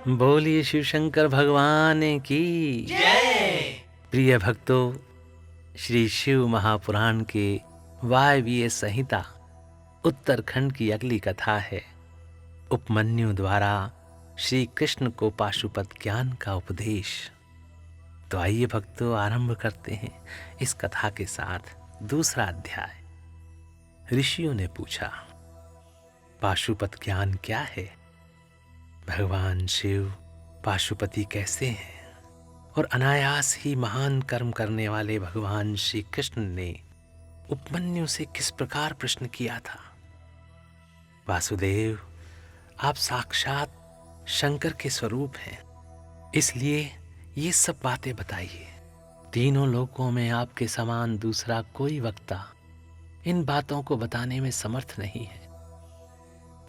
बोलिए शिव शंकर भगवान की जय। प्रिय भक्तों, श्री शिव महापुराण के वायवीय संहिता उत्तरखंड की अगली कथा है उपमन्यु द्वारा श्री कृष्ण को पाशुपत ज्ञान का उपदेश। तो आइए भक्तों, आरंभ करते हैं इस कथा के साथ दूसरा अध्याय। ऋषियों ने पूछा, पाशुपत ज्ञान क्या है? भगवान शिव पाशुपति कैसे हैं? और अनायास ही महान कर्म करने वाले भगवान श्री कृष्ण ने उपमन्यु से किस प्रकार प्रश्न किया था? वासुदेव, आप साक्षात शंकर के स्वरूप हैं, इसलिए ये सब बातें बताइए। तीनों लोकों में आपके समान दूसरा कोई वक्ता इन बातों को बताने में समर्थ नहीं है।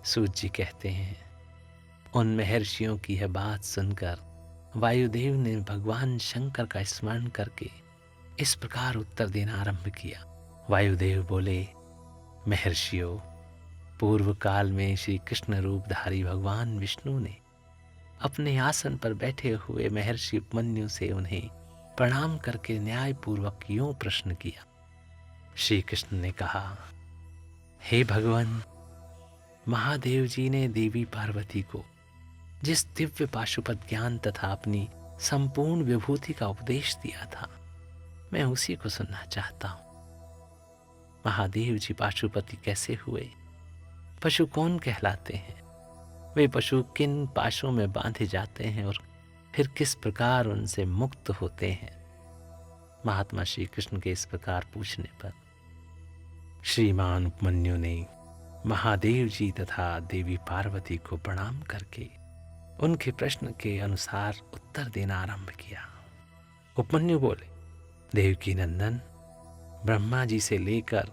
सूत जी कहते हैं, उन महर्षियों की यह बात सुनकर वायुदेव ने भगवान शंकर का स्मरण करके इस प्रकार उत्तर देना आरंभ किया। वायुदेव बोले, महर्षियों, पूर्व काल में श्री कृष्ण रूपधारी भगवान विष्णु ने अपने आसन पर बैठे हुए महर्षि उपमन्यु से उन्हें प्रणाम करके न्यायपूर्वक यूं प्रश्न किया। श्री कृष्ण ने कहा, हे भगवान, महादेव जी ने देवी पार्वती को जिस दिव्य पाशुपत ज्ञान तथा अपनी संपूर्ण विभूति का उपदेश दिया था, मैं उसी को सुनना चाहता हूं। महादेव जी पाशुपति कैसे हुए? पशु कौन कहलाते हैं? वे पशु किन पाशों में बांधे जाते हैं और फिर किस प्रकार उनसे मुक्त होते हैं? महात्मा श्री कृष्ण के इस प्रकार पूछने पर श्रीमान उपमन्यु ने महादेव जी तथा देवी पार्वती को प्रणाम करके उनके प्रश्न के अनुसार उत्तर देना आरंभ किया। उपमन्यु बोले, देवकी नंदन, ब्रह्मा जी से लेकर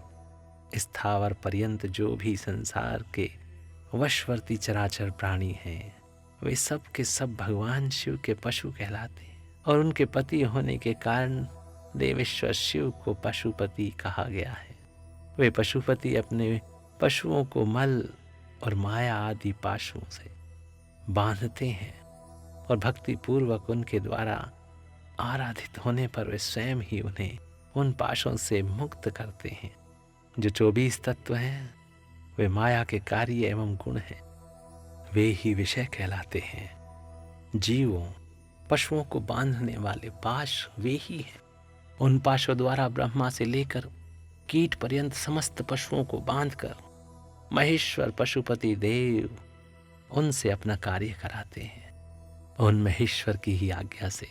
स्थावर पर्यंत जो भी संसार के वशवर्ती चराचर प्राणी हैं, वे सब के सब भगवान शिव के पशु कहलाते हैं और उनके पति होने के कारण देवेश्वर शिव को पशुपति कहा गया है। वे पशुपति अपने पशुओं को मल और माया आदि पाशों से बांधते हैं और भक्ति पूर्वक उनके द्वारा आराधित होने पर वे स्वयं ही उन्हें उन पाशों से मुक्त करते हैं। जो 24 तत्व हैं, वे माया के कार्य एवं गुण हैं, वे ही विषय कहलाते हैं। जीवों, पशुओं को बांधने वाले पाश वे ही हैं। उन पाशों द्वारा ब्रह्मा से लेकर कीट पर्यंत समस्त पशुओं को बांधकर महेश्वर पशुपति देव उनसे अपना कार्य कराते हैं। उन महेश्वर की ही आज्ञा से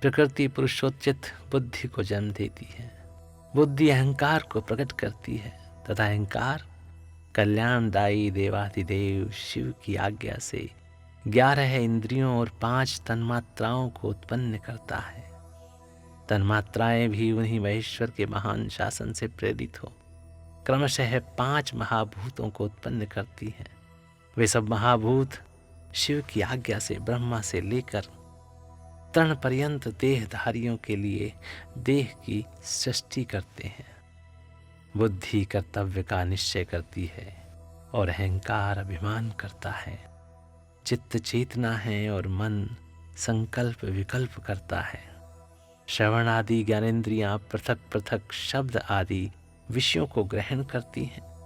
प्रकृति पुरुषोचित बुद्धि को जन्म देती है। बुद्धि अहंकार को प्रकट करती है तथा अहंकार कल्याणदायी देवाधिदेव शिव की आज्ञा से 11 इंद्रियों और 5 तन्मात्राओं को उत्पन्न करता है। तन्मात्राएं भी उन्हीं महेश्वर के महान शासन से प्रेरित हो क्रमशः 5 महाभूतों को उत्पन्न करती हैं। वे सब महाभूत शिव की आज्ञा से ब्रह्मा से लेकर तृण पर्यंत देहधारियों के लिए देह की सृष्टि करते हैं। बुद्धि कर्तव्य का निश्चय करती है और अहंकार अभिमान करता है। चित्त चेतना है और मन संकल्प विकल्प करता है। श्रवण आदि ज्ञानेंद्रियां पृथक पृथक शब्द आदि विषयों को ग्रहण करती हैं।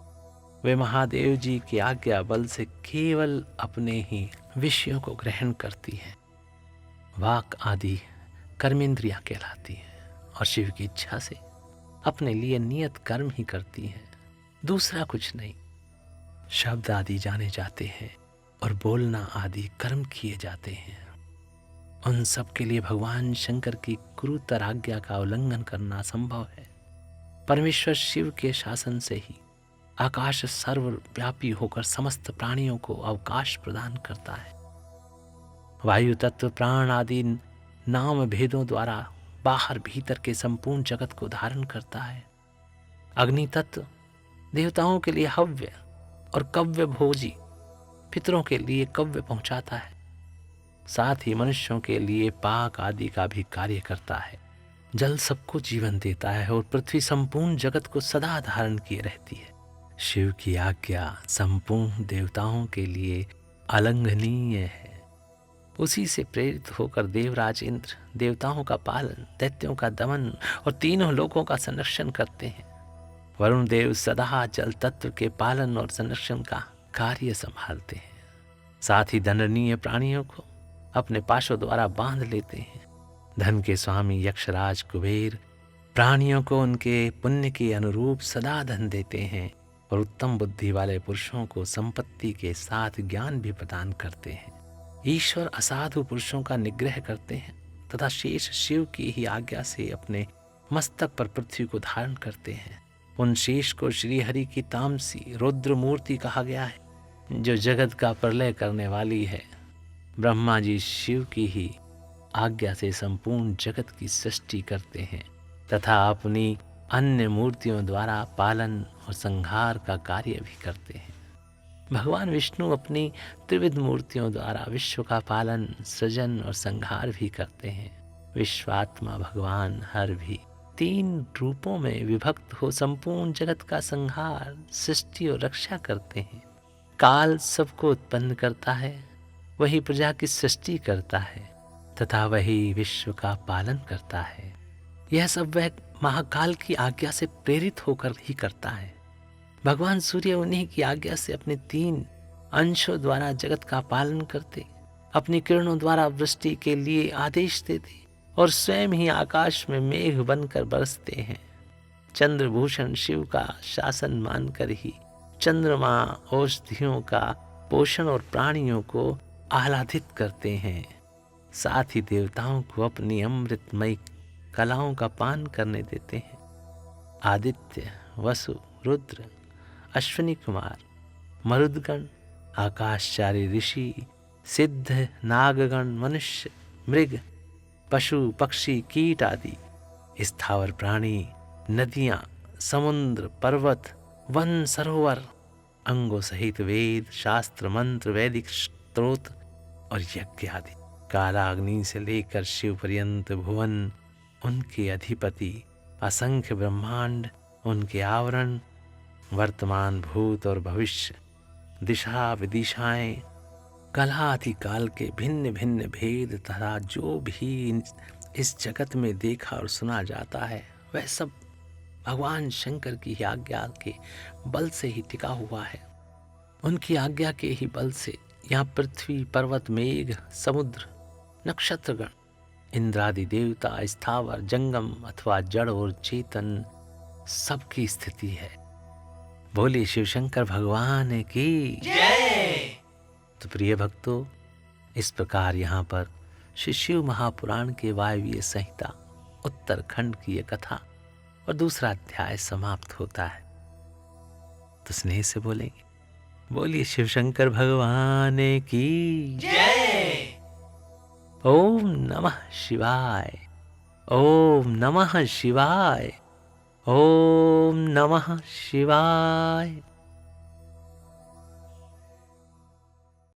वे महादेव जी की आज्ञा बल से केवल अपने ही विषयों को ग्रहण करती हैं। वाक आदि कर्मेंद्रियां कहलाती हैं और शिव की इच्छा से अपने लिए नियत कर्म ही करती हैं, दूसरा कुछ नहीं। शब्द आदि जाने जाते हैं और बोलना आदि कर्म किए जाते हैं। उन सब के लिए भगवान शंकर की गुरुतर आज्ञा का उल्लंघन करना संभव है। परमेश्वर शिव के शासन से ही आकाश सर्वव्यापी होकर समस्त प्राणियों को अवकाश प्रदान करता है। वायु तत्व प्राण आदि नाम भेदों द्वारा बाहर भीतर के संपूर्ण जगत को धारण करता है। अग्नि तत्व देवताओं के लिए हव्य और कव्य भोजी पितरों के लिए कव्य पहुंचाता है। साथ ही मनुष्यों के लिए पाक आदि का भी कार्य करता है। जल सबको जीवन देता है और पृथ्वी संपूर्ण जगत को सदा धारण किए रहती है। शिव की आज्ञा संपूर्ण देवताओं के लिए अलंघनीय है। उसी से प्रेरित होकर देवराज इंद्र देवताओं का पालन, दैत्यों का दमन और तीनों लोकों का संरक्षण करते हैं। वरुण देव सदा जल तत्व के पालन और संरक्षण का कार्य संभालते हैं। साथ ही दंडनीय प्राणियों को अपने पाशों द्वारा बांध लेते हैं। धन के स्वामी यक्षराज कुबेर प्राणियों को उनके पुण्य के अनुरूप सदा धन देते हैं और उत्तम बुद्धि वाले पुरुषों को संपत्ति के साथ ज्ञान भी प्रदान करते हैं। ईश्वर असाधु पुरुषों का निग्रह करते हैं तथा शेष शिव की ही आज्ञा से अपने मस्तक पर पृथ्वी को धारण करते हैं। उन शेष को श्री हरि की तामसी रुद्र मूर्ति कहा गया है, जो जगत का प्रलय करने वाली है। ब्रह्मा जी शिव की ही आज्ञा से संपूर्ण जगत की सृष्टि करते हैं तथा अपनी अन्य मूर्तियों द्वारा पालन और संहार का कार्य भी करते हैं। भगवान विष्णु अपनी त्रिविध मूर्तियों द्वारा विश्व का पालन, सृजन और संहार भी करते हैं। विश्वात्मा भगवान हर भी 3 रूपों में विभक्त हो संपूर्ण जगत का संहार, सृष्टि और रक्षा करते हैं। काल सबको उत्पन्न करता है, वही प्रजा की सृष्टि करता है तथा वही विश्व का पालन करता है। यह सब वह महाकाल की आज्ञा से प्रेरित होकर ही करता है। भगवान सूर्य उन्हीं की आज्ञा से अपने 3 अंशों द्वारा जगत का पालन करते, अपनी किरणों द्वारा वृष्टि के लिए आदेश देते और स्वयं ही आकाश में मेघ बनकर बरसते हैं। चंद्रभूषण शिव का शासन मानकर ही चंद्रमा औषधियों का पोषण और प्राणियों को आह्लादित करते हैं। साथ ही देवताओं को अपनी अमृतमयी कलाओं का पान करने देते हैं। आदित्य, वसु, रुद्र, अश्विनी कुमार, मरुदगण, आकाशचारी ऋषि, सिद्ध, नागगण, मनुष्य, मृग, पशु, पक्षी, कीट आदि स्थावर प्राणी, नदियां, समुद्र, पर्वत, वन, सरोवर, अंगों सहित वेद, शास्त्र, मंत्र, वैदिक स्त्रोत और यज्ञ आदि, कालाग्नि से लेकर शिव पर्यंत भुवन, उनके अधिपति, असंख्य ब्रह्मांड, उनके आवरण, वर्तमान, भूत और भविष्य, दिशा विदिशाएं, कला आदि काल के भिन्न भिन्न भेद तथा जो भी इस जगत में देखा और सुना जाता है वह सब भगवान शंकर की ही आज्ञा के बल से ही टिका हुआ है। उनकी आज्ञा के ही बल से यहाँ पृथ्वी, पर्वत, मेघ, समुद्र, नक्षत्रगण, इंद्रादि देवता, स्थावर, जंगम अथवा जड़ और चेतन सबकी स्थिति है। बोले शिव शंकर भगवान की जय। तो प्रिय भक्तों, इस प्रकार यहाँ पर श्री शिव महापुराण के वायवीय संहिता उत्तरखंड की यह कथा और दूसरा अध्याय समाप्त होता है। तो स्नेह से बोलेंगे, बोलिए शिव शंकर भगवान की जय। ओम नमः शिवाय, ओम नमः शिवाय, ओम नमः शिवाय।